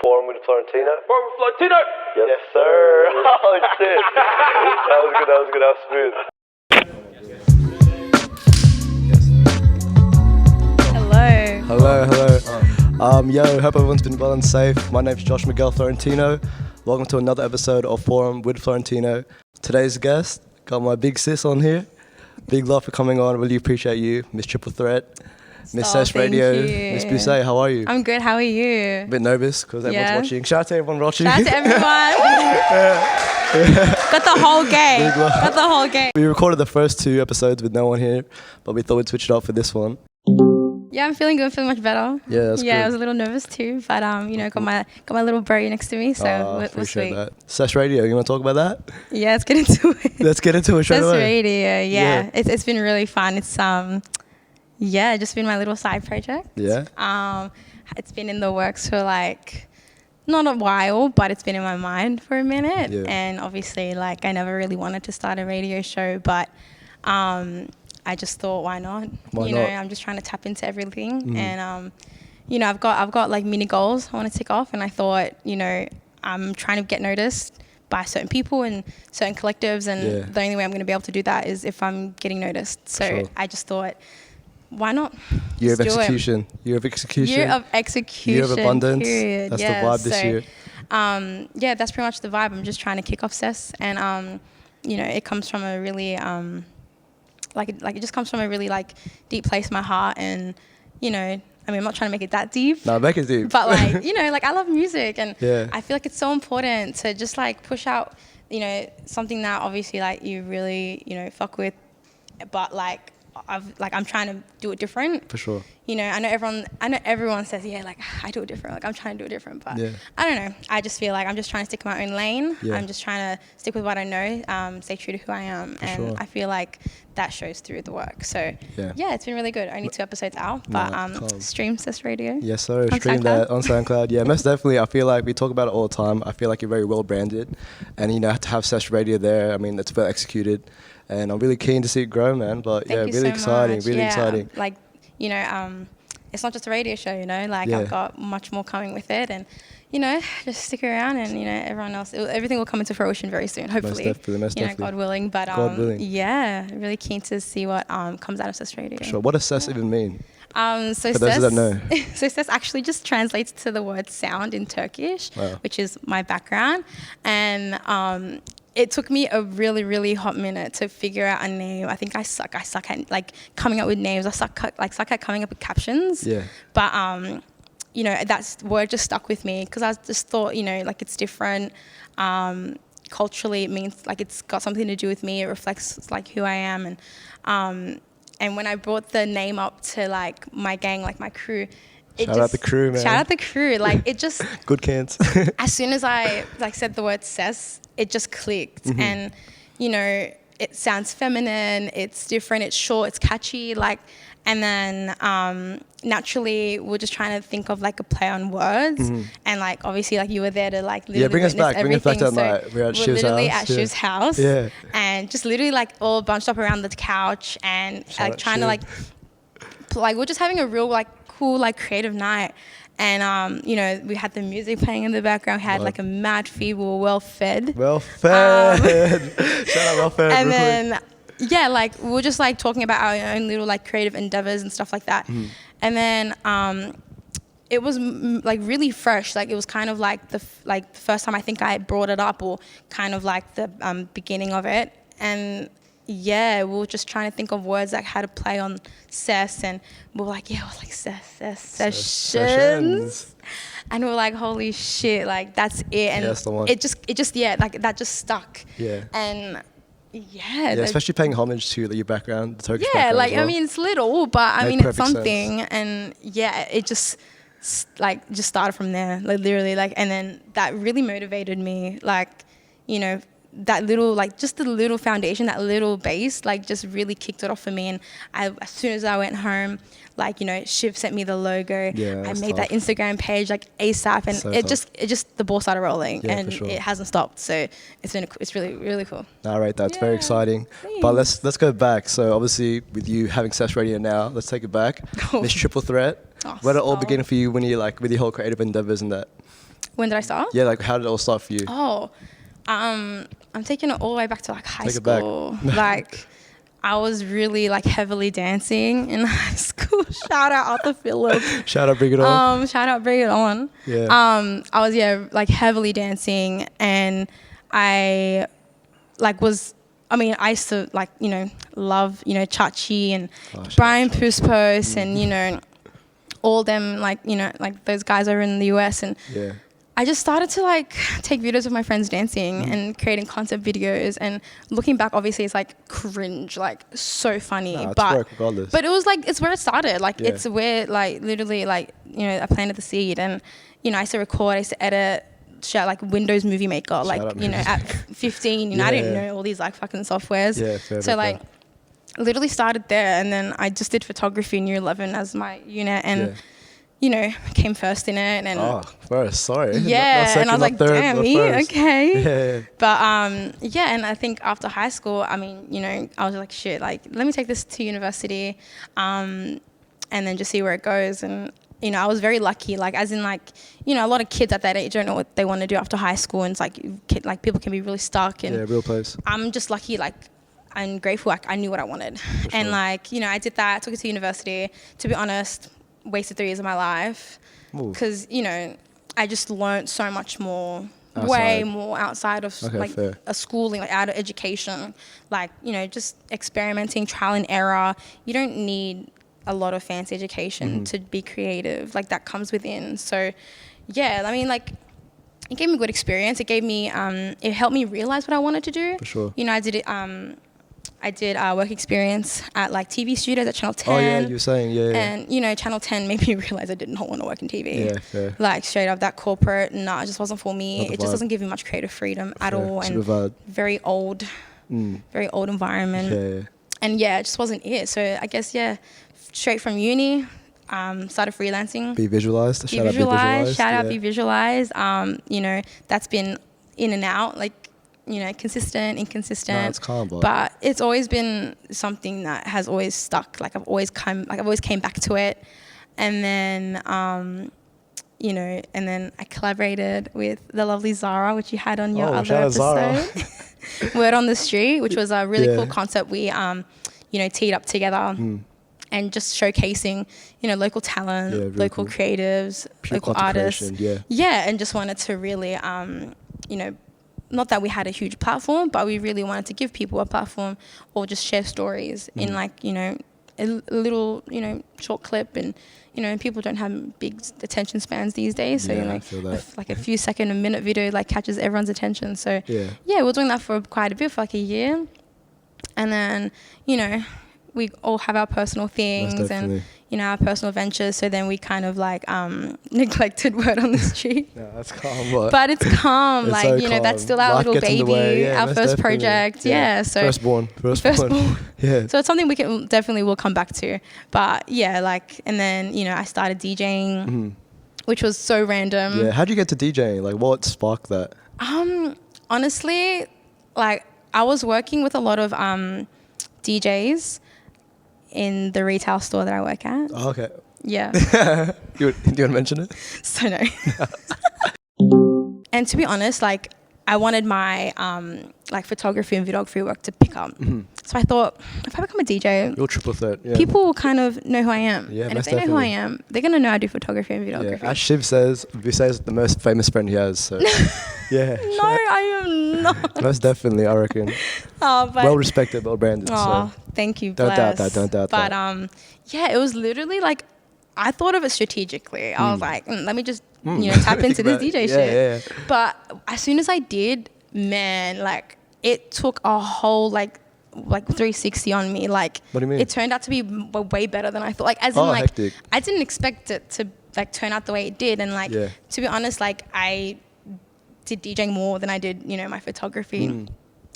Forum with Florentino. Forum with Florentino! Yes, sir. Oh, shit. That was good, that was good, that was smooth. Hello. Yo, hope everyone's been well and safe. My name's Josh Miguel Florentino. Welcome to another episode of Forum with Florentino. Today's guest, got my big sis on here. Big love for coming on. Really appreciate you, Miss Triple Threat, Miss Sesh Radio, Miss Boosie. How are you? I'm good. How are you? A bit nervous because everyone's watching. Shout out to everyone watching. Shout out to everyone. Got the whole game. Got the whole game. We recorded the first 2 episodes with no one here, but we thought we'd switch it up for this one. Yeah, I'm feeling good. Feeling much better. Yeah, that's good. I was a little nervous too, but got my little bro next to me, so we're sweet. That. Sesh Radio, you want to talk about that? Yeah, let's get into it. Let's get into it straight away. Sesh Radio, yeah. It's been really fun. It's just been my little side project. Yeah. It's been in the works for not a while, but it's been in my mind for a minute. Yeah. And obviously, I never really wanted to start a radio show, but I just thought, why not? Why not? I'm just trying to tap into everything, and I've got mini goals I want to tick off, and I thought, I'm trying to get noticed by certain people and certain collectives, and the only way I'm going to be able to do that is if I'm getting noticed. So I just thought, why not? Year of execution. Year of abundance. Period. That's the vibe this year. That's pretty much the vibe. I'm just trying to kick off SES, and it comes from a really it just comes from a really deep place in my heart, and I'm not trying to make it that deep. No, make it deep. But I love music, and I feel like it's so important to just push out, something that obviously you really fuck with, but I'm trying to do it different. For sure. I know everyone says, I do it different. I'm trying to do it different, but I don't know. I just feel I'm just trying to stick in my own lane. Yeah. I'm just trying to stick with what I know, stay true to who I am. For and sure. I feel that shows through the work. So it's been really good. Only 2 episodes out, but stream SES Radio. Yes, sir. Stream that on SoundCloud. Yeah, most definitely. I feel we talk about it all the time. I feel you're very well branded, and to have SES Radio there, it's well executed. And I'm really keen to see it grow, man. But Thank you really so exciting, much. really exciting. It's not just a radio show, I've got much more coming with it, and just stick around, and everyone else, everything will come into fruition very soon, hopefully. Most definitely. God willing. But God willing. Really keen to see what comes out of SES Radio. Sure. What does SES even mean? So For those that know. So SES actually just translates to the word sound in Turkish, which is my background, and it took me a really, really hot minute to figure out a name. I think I suck at coming up with names. I suck at coming up with captions. Yeah. But that word just stuck with me because I just thought, it's different. Culturally, it means it's got something to do with me. It reflects who I am, and when I brought the name up to my gang, my crew. Shout out the crew, man. Shout out the crew. It just good cans. As soon as I said the word SES, it just clicked. Mm-hmm. And it sounds feminine, it's different, it's short, it's catchy, and then naturally we're just trying to think of a play on words, and obviously you were there to literally bring us back that night. We're at Shiv's house. At Shiv's house, and just literally all bunched up around the couch and trying to we're just having a real cool creative night, and we had the music playing in the background. We had a mad feed. We were well fed. Shout out well fed. And then we were just talking about our own little creative endeavors and stuff like that. And then it was really fresh. It was kind of the first time I think I brought it up, or kind of the beginning of it. And we were just trying to think of words that had to play on SES, and we were SES sessions. And we were holy shit, that's it. And that's the one. it just that just stuck. Yeah. And especially paying homage to your background, the Turkish yeah, background as well. it's little, but it's something. Sense. And it just started from there, literally, and then that really motivated me, that little, just the little foundation, that little base, just really kicked it off for me. And as soon as I went home, Shiv sent me the logo. Yeah, I made that Instagram page ASAP, and so it just the ball started rolling, and sure. it hasn't stopped. So it's really, really cool. All right, that's very exciting. Thanks. But let's go back. So obviously, with you having SES Radio now, let's take it back. Miss Triple Threat. Where did it all begin for you when you with your whole creative endeavors and that? When did I start? Yeah, like how did it all start for you? Oh, I'm taking it all the way back to like high Take it back. school. Like, I was really like heavily dancing in high school. Shout out Arthur Phillip. Shout out, bring it on. Shout out, bring it on. Yeah. I was like heavily dancing, and I like was. I mean, I used to like love Chachi and Brian Puspos and all them like those guys over in the US, and Yeah. I just started to like take videos of my friends dancing and creating concept videos, and looking back, obviously it's like cringe, like so funny, Nah, it's but work regardless. but it was like, it's where it started, like Yeah. it's where like literally like I planted the seed, and I used to record, I used to edit, shout like Windows Movie Maker, like out at 15, I didn't know all these like fucking softwares. Yeah, fair, so fair. like literally started there, and then I just did photography in year 11 as my unit, and came first in it, and first, sorry. yeah, Not second, and I was not like, third, damn, not me, first. okay. Yeah. But and I think after high school, I mean, I was like, shit, like let me take this to university, and then just see where it goes. And I was very lucky, like as in like a lot of kids at that age don't know what they want to do after high school, and it's like people can be really stuck. And Yeah, real place. I'm just lucky, like I'm grateful, like I knew what I wanted, and sure. like I did that, took it to university. To be honest, wasted 3 years of my life, because I just learned so much more, way more outside of like fair. a schooling, like out of education, like just experimenting, trial and error. You don't need a lot of fancy education to be creative, like that comes within. So yeah, I mean, like it gave me a good experience. It gave me it helped me realize what I wanted to do. For sure. I did work experience at like TV studios at Channel 10. Oh yeah, you were saying, yeah. And Channel 10 made me realize I did not want to work in TV. Yeah, fair. Like straight up that corporate, it just wasn't for me. Not the It just vibe. doesn't give you much creative freedom at all, Super and vibe. very old environment. Yeah. And yeah, it just wasn't it. So I guess straight from uni, started freelancing. Be visualized. Shout out, yeah. be visualized. That's been in and out, like consistent, inconsistent. Nah, it's calm, but it's always been something that has always stuck. Like I've always came back to it, and then and then I collaborated with the lovely Zara, which you had on your other episode. Word on the Street, which was a really cool concept. We teed up together. And just showcasing, local talent, local cool. creatives, Pure local content artists. creation, yeah. And just wanted to really, not that we had a huge platform, but we really wanted to give people a platform or just share stories in like, a little, short clip. And, people don't have big attention spans these days. So, I feel that. like a few second, a minute video like catches everyone's attention. So, yeah, we're doing that for quite a bit, for like a year. And then, we all have our personal things and our personal ventures. So then we kind of like neglected Word on the Street. Yeah, that's calm. But it's calm. It's like so calm. that's still our Life little gets in the way, baby, yeah, our most first definitely. project. Yeah. So firstborn. Yeah. So it's something we can definitely will come back to. But yeah, like, and then I started DJing, which was so random. Yeah. How'd you get to DJing? Like, what sparked that? Honestly, like I was working with a lot of DJs in the retail store that I work at. Oh, okay. Yeah. Do you want to mention it? So no. And to be honest, like I wanted my like photography and videography work to pick up. So I thought, if I become a DJ, You're triple threat. Yeah. people will kind of know who I am. Yeah, and if most they know who I definitely. am, they're going to know I do photography and videography. Yeah. As Shiv says, the most famous friend he has. So yeah. No, I am not. Most definitely, I reckon. But Well respected, well branded. oh, So thank you. don't doubt bless. that. Don't doubt but, that. yeah, it was literally like, I thought of it strategically. I was like, let me just, tap into this DJ shit. Yeah. But as soon as I did, man, like it took a whole like 360 on me. Like, What do you mean? It turned out to be way better than I thought. Like, as in, like, hectic. I didn't expect it to like turn out the way it did. And like, to be honest, like I did DJing more than I did, my photography and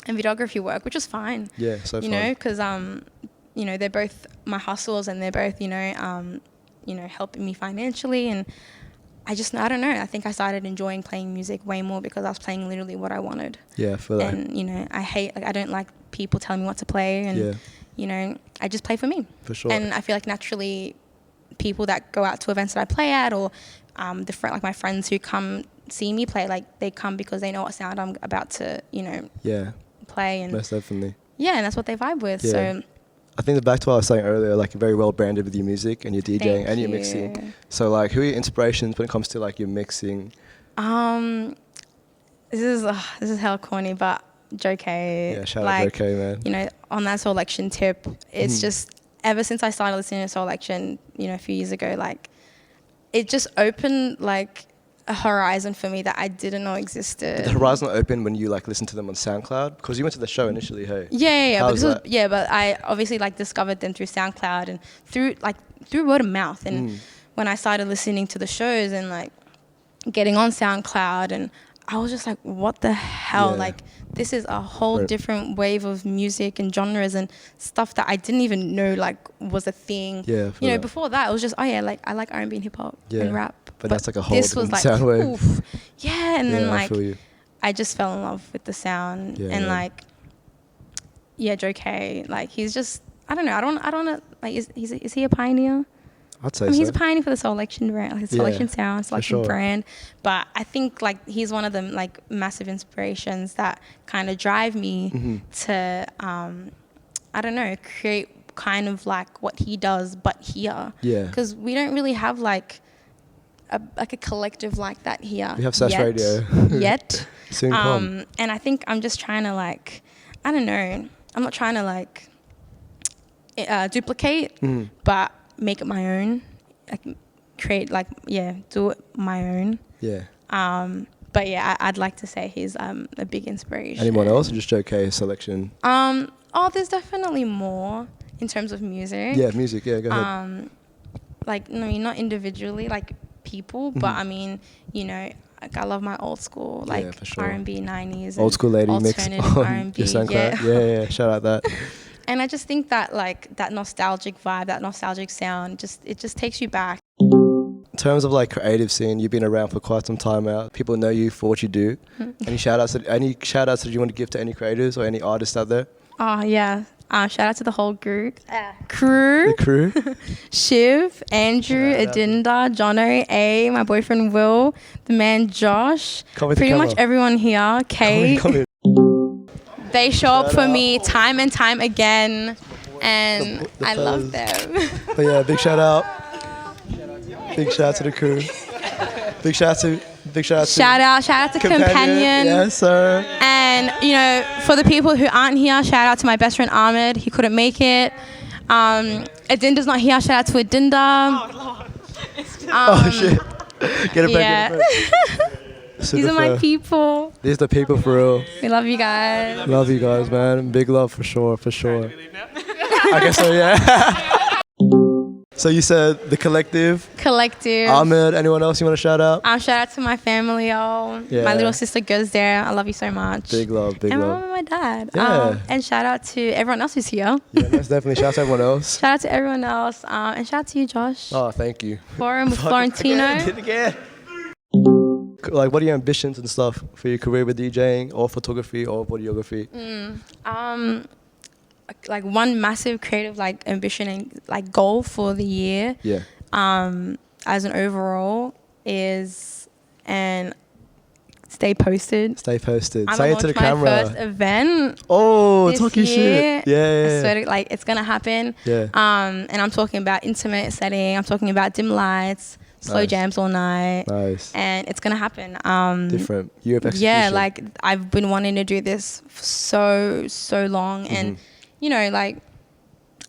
videography work, which was fine. Yeah, so you fun. know, because they're both my hustles, and they're both helping me financially. And I don't know, I think I started enjoying playing music way more because I was playing literally what I wanted. Yeah, I feel that. And I don't like people telling me what to play, and I just play for me. For sure. And I feel like naturally people that go out to events that I play at, or like my friends who come see me play, like they come because they know what sound I'm about to, play, and most definitely. Yeah, and that's what they vibe with. Yeah. So I think back to what I was saying earlier, like you're very well branded with your music and your DJing and your mixing. So like, who are your inspirations when it comes to like your mixing? This is hella corny, but Joe K. Yeah, shout out Joe K, man. On that Soul Election tip, it's just ever since I started listening to Soul Election, a few years ago, like it just opened like a horizon for me that I didn't know existed. Did the horizon open when you like listened to them on SoundCloud? Because you went to the show initially, hey? Yeah. But I obviously like discovered them through SoundCloud and through word of mouth. And when I started listening to the shows and like getting on SoundCloud, and I was just like, what the hell? Yeah. Like, this is a whole different wave of music and genres and stuff that I didn't even know like was a thing. Yeah. Before that, it was just, I like R&B and hip hop and rap. But that's like a whole this was like, sound wave. Oof. Yeah, and then like I just fell in love with the sound like Joe K. Like he's just, I don't know. I don't know. Like is he a pioneer? I'd say he's a pioneer for the Soul Election brand, like the Soul Election sound, Soul Election brand. But I think like he's one of the like massive inspirations that kind of drive me to, I don't know, create kind of like what he does, but here. Yeah. Because we don't really have like a collective like that here. We have Sash Radio. Yet. Soon come. And I think I'm just trying to like, I don't know, I'm not trying to like duplicate, but make it my own, like create like do it my own. But I'd like to say he's a big inspiration. Anyone else or just Joe K selection? There's definitely more in terms of music. Music, go ahead. Like not individually like people, but I mean, like I love my old school, like R&B 90s, old school lady mix alternative R&B. Your SoundCloud. Yeah, shout out that. And I just think that like that nostalgic vibe, that nostalgic sound, it just takes you back. In terms of like creative scene, you've been around for quite some time now. People know you for what you do. Any shout outs that you want to give to any creators or any artists out there? Shout out to the whole group. Crew. The crew. Shiv, Andrew, Adinda, Jono, A, my boyfriend Will, the man Josh. Pretty much everyone here. Kate. They show up for me time and time again, and I love them. But big shout out. Big shout out to the crew. Big shout out to Companion. Yes, sir. And for the people who aren't here, shout out to my best friend Ahmed. He couldn't make it. Adinda's not here. Shout out to Adinda. Oh shit! Get it back. These are my people. These are the people for real. We love you guys. Love you guys, man. Big love for sure. I guess so, yeah. So you said the collective. Ahmed, anyone else you want to shout out? Shout out to my family, y'all. Yeah. My little sister goes there. I love you so much. Big love. And my mom and my dad. Yeah. And shout out to everyone else who's here. Yeah, most definitely. Shout out to everyone else. Shout out to everyone else. And shout out to you, Josh. Oh, thank you. Forum with Florentino. Did it again. Like, what are your ambitions and stuff for your career with DJing or photography or videography? Like one massive creative like ambition and like goal for the year. As an overall is and stay posted. Say I'm it to the camera. My first event. Oh, talking shit. Yeah. I swear to, like it's gonna happen. Yeah. And I'm talking about intimate setting. I'm talking about dim lights. Slow jams all night. Nice. And it's gonna happen. Different year of execution. Yeah, like I've been wanting to do this for so long, and like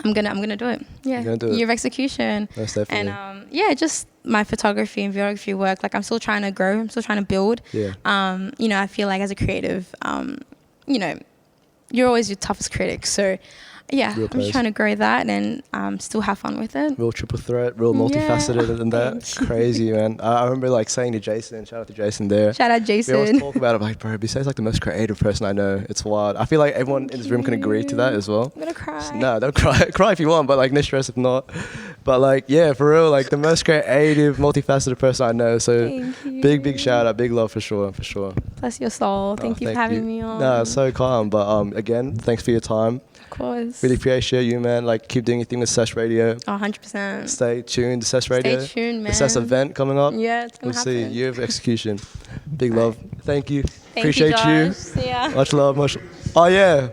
I'm gonna do it. Yeah, year of execution. That's definitely. And just my photography and videography work. Like I'm still trying to grow. I'm still trying to build. Yeah. I feel like as a creative, you're always your toughest critic. So. Yeah, I'm just trying to grow that and still have fun with it. Real triple threat, real multifaceted and that. Crazy, man. I remember like saying to Jason, shout out to Jason there. Shout out Jason. We always talk about it, like, bro, besides like the most creative person I know. It's wild. I feel like everyone in this room can agree to that as well. I'm going to cry. No, don't cry. Cry if you want, but like no stress if not. But like, yeah, for real, like the most creative, multifaceted person I know. So Thank you. big shout out, big love for sure, for sure. Bless your soul. Thank you for having me on. No, it's so calm. But again, thanks for your time. Of course. Really appreciate you, man. Like, keep doing your thing with Sesh Radio. 100%. Stay tuned to Sesh Radio. Stay tuned, man. The Sesh event coming up. Yeah, it's gonna We'll happen. see. Year of execution. Big love. Thank you. Thank Appreciate you. Josh. See ya. Much love. Much. Oh yeah.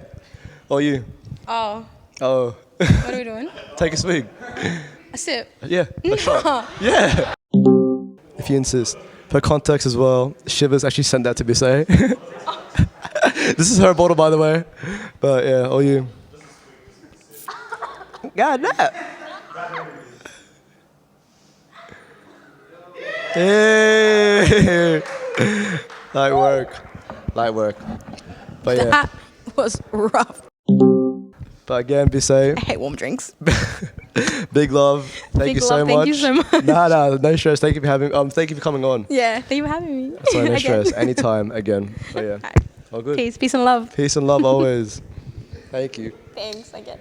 Oh you. Oh, Oh. what are we doing? Take a swig. A sip. Yeah. A shot. Yeah. If you insist. For context as well, Shivers actually sent that to Bissay. This is her bottle, by the way. But yeah, all you. God damn. Hey. Light work. But yeah. That was rough. But again, Bissay, I hate warm drinks. big love. Thank you so much. Thank you so much. Nah, no stress. Thank you for having. Thank you for coming on. Yeah, thank you for having me. So no Again. stress. Anytime. Again. But yeah. Alright. All good. Peace and love. Peace and love always. Thank you. Thanks, I get.